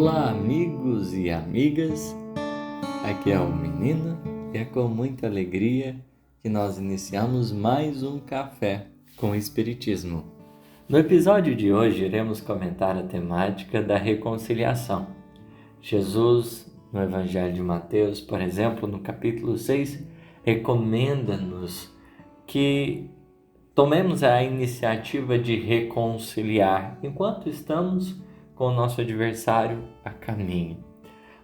Olá, amigos e amigas, aqui é o Menino e é com muita alegria que nós iniciamos mais um Café com o Espiritismo. No episódio de hoje iremos comentar a temática da reconciliação. Jesus, no Evangelho de Mateus, por exemplo, no capítulo 6, recomenda-nos que tomemos a iniciativa de reconciliar enquanto estamos com o nosso adversário a caminho.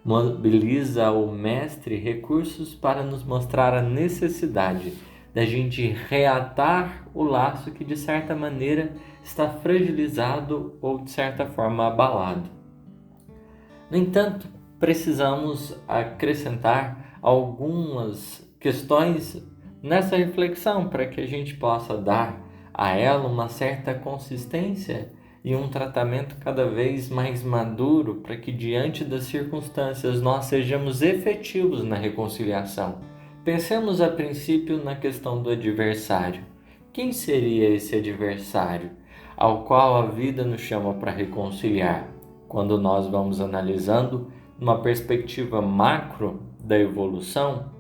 Mobiliza o Mestre recursos para nos mostrar a necessidade da gente reatar o laço que de certa maneira está fragilizado ou de certa forma abalado. No entanto, precisamos acrescentar algumas questões nessa reflexão para que a gente possa dar a ela uma certa consistência e um tratamento cada vez mais maduro para que diante das circunstâncias nós sejamos efetivos na reconciliação. Pensemos a princípio na questão do adversário. Quem seria esse adversário ao qual a vida nos chama para reconciliar? Quando nós vamos analisando numa perspectiva macro da evolução,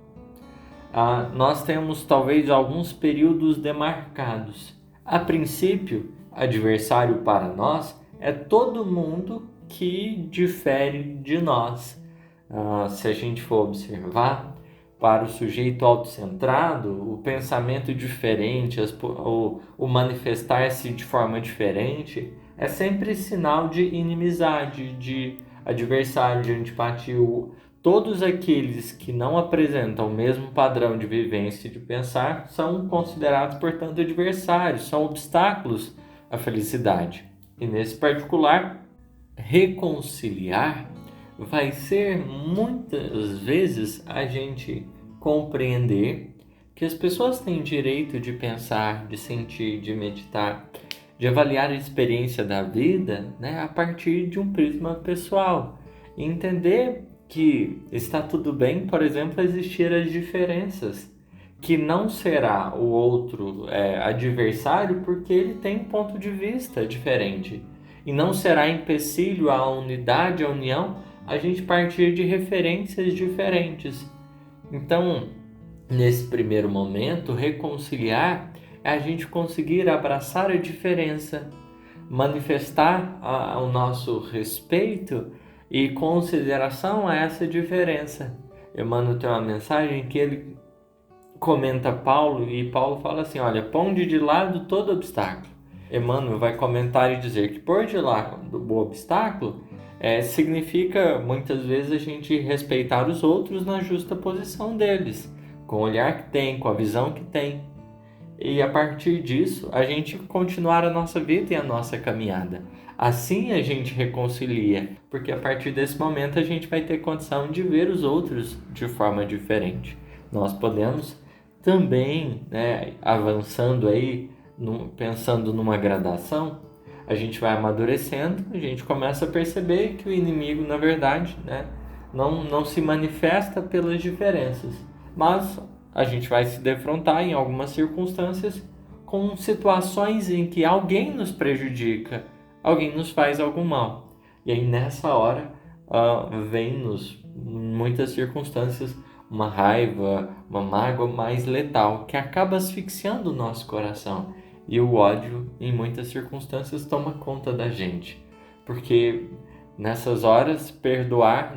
nós temos talvez alguns períodos demarcados. A princípio, adversário para nós é todo mundo que difere de nós. Se a gente for observar, para o sujeito autocentrado, o pensamento diferente, o manifestar-se de forma diferente, é sempre sinal de inimizade, de adversário, de antipatia. Todos aqueles que não apresentam o mesmo padrão de vivência e de pensar são considerados, portanto, adversários, são obstáculos à felicidade. E nesse particular, reconciliar vai ser muitas vezes a gente compreender que as pessoas têm direito de pensar, de sentir, de meditar, de avaliar a experiência da vida, a partir de um prisma pessoal. E entender que está tudo bem, por exemplo, existir as diferenças, que não será o outro adversário porque ele tem um ponto de vista diferente. E não será empecilho à unidade, à união, a gente partir de referências diferentes. Então, nesse primeiro momento, reconciliar é a gente conseguir abraçar a diferença, manifestar o nosso respeito e consideração a essa diferença. Emmanuel tem uma mensagem que ele comenta Paulo, e Paulo fala assim, olha, ponde de lado todo obstáculo. Emmanuel vai comentar e dizer que pôr de lado o obstáculo significa muitas vezes a gente respeitar os outros na justa posição deles, com o olhar que tem, com a visão que tem. E a partir disso, a gente continuar a nossa vida e a nossa caminhada. Assim a gente reconcilia, porque a partir desse momento a gente vai ter condição de ver os outros de forma diferente. Nós podemos também, avançando aí, pensando numa gradação, a gente vai amadurecendo, a gente começa a perceber que o inimigo, na verdade, não se manifesta pelas diferenças, mas a gente vai se defrontar em algumas circunstâncias com situações em que alguém nos prejudica, alguém nos faz algum mal. E aí nessa hora vem-nos, em muitas circunstâncias, uma raiva, uma mágoa mais letal, que acaba asfixiando o nosso coração. E o ódio, em muitas circunstâncias, toma conta da gente. Porque nessas horas, perdoar,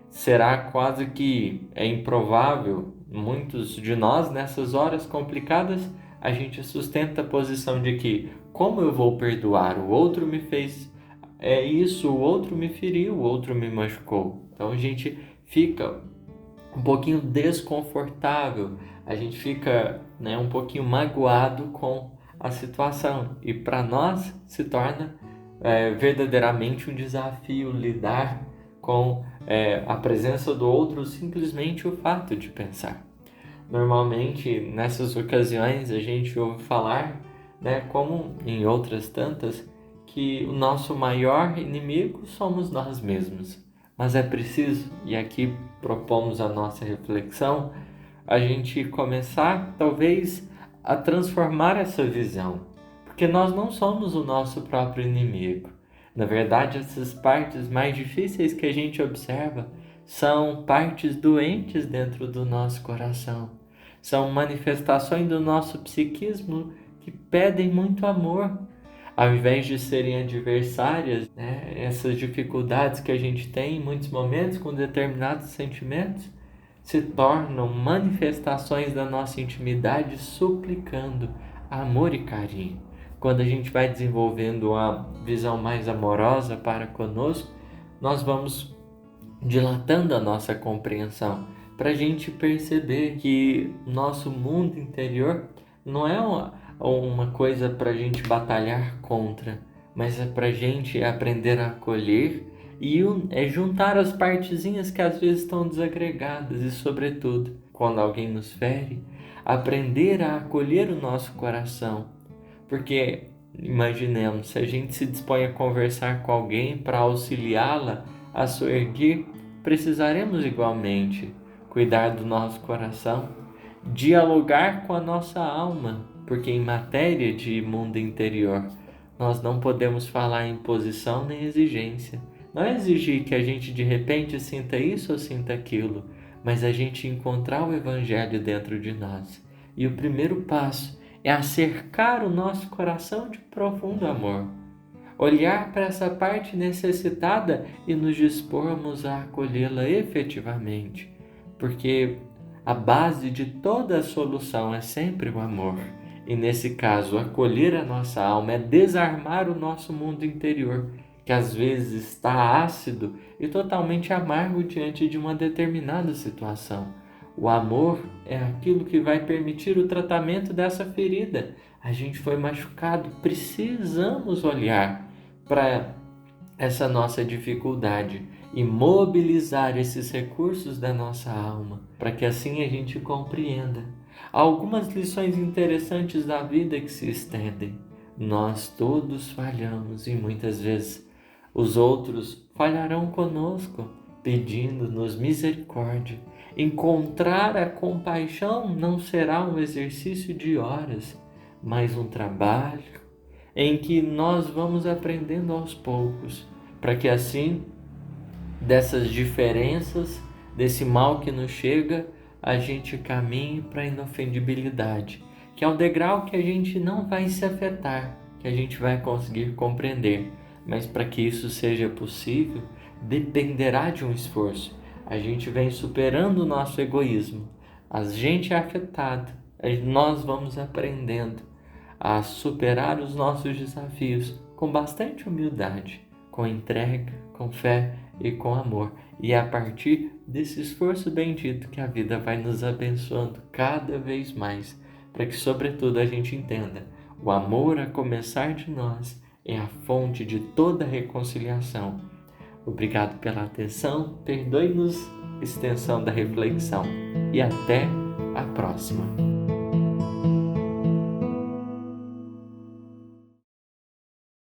será quase que improvável. Muitos de nós, nessas horas complicadas, a gente sustenta a posição de que, como eu vou perdoar? O outro me fez isso, o outro me feriu, o outro me machucou. Então a gente fica um pouquinho desconfortável, a gente fica um pouquinho magoado com a situação. E para nós se torna verdadeiramente um desafio lidar com a presença do outro, simplesmente o fato de pensar. Normalmente, nessas ocasiões, a gente ouve falar, como em outras tantas, que o nosso maior inimigo somos nós mesmos. Mas é preciso, e aqui propomos a nossa reflexão, a gente começar, talvez, a transformar essa visão. Porque nós não somos o nosso próprio inimigo. Na verdade, essas partes mais difíceis que a gente observa são partes doentes dentro do nosso coração. São manifestações do nosso psiquismo que pedem muito amor. Ao invés de serem adversárias, né, essas dificuldades que a gente tem em muitos momentos com determinados sentimentos, se tornam manifestações da nossa intimidade suplicando amor e carinho. Quando a gente vai desenvolvendo uma visão mais amorosa para conosco, nós vamos dilatando a nossa compreensão para a gente perceber que nosso mundo interior não é uma coisa para a gente batalhar contra, mas é para a gente aprender a acolher e é juntar as partezinhas que às vezes estão desagregadas e, sobretudo, quando alguém nos fere, aprender a acolher o nosso coração. Porque, imaginemos, se a gente se dispõe a conversar com alguém para auxiliá-la a soerguer, precisaremos igualmente cuidar do nosso coração, dialogar com a nossa alma, porque em matéria de mundo interior, nós não podemos falar em posição nem exigência. Não é exigir que a gente de repente sinta isso ou sinta aquilo, mas a gente encontrar o Evangelho dentro de nós. E o primeiro passo é acercar o nosso coração de profundo amor. Olhar para essa parte necessitada e nos dispormos a acolhê-la efetivamente. Porque a base de toda a solução é sempre o amor. E nesse caso, acolher a nossa alma é desarmar o nosso mundo interior, que às vezes está ácido e totalmente amargo diante de uma determinada situação. O amor é aquilo que vai permitir o tratamento dessa ferida. A gente foi machucado, precisamos olhar para essa nossa dificuldade e mobilizar esses recursos da nossa alma, para que assim a gente compreenda. Há algumas lições interessantes da vida que se estendem. Nós todos falhamos e muitas vezes os outros falharão conosco, pedindo-nos misericórdia. Encontrar a compaixão não será um exercício de horas, mas um trabalho em que nós vamos aprendendo aos poucos, para que assim, dessas diferenças, desse mal que nos chega, a gente caminhe para a inofendibilidade, que é o degrau que a gente não vai se afetar, que a gente vai conseguir compreender. Mas para que isso seja possível, dependerá de um esforço. A gente vem superando o nosso egoísmo. A gente é afetado, nós vamos aprendendo a superar os nossos desafios com bastante humildade, com entrega, com fé e com amor. E é a partir desse esforço bendito que a vida vai nos abençoando cada vez mais, para que, sobretudo, a gente entenda: o amor, a começar de nós, é a fonte de toda reconciliação. Obrigado pela atenção, perdoe-nos a extensão da reflexão e até a próxima.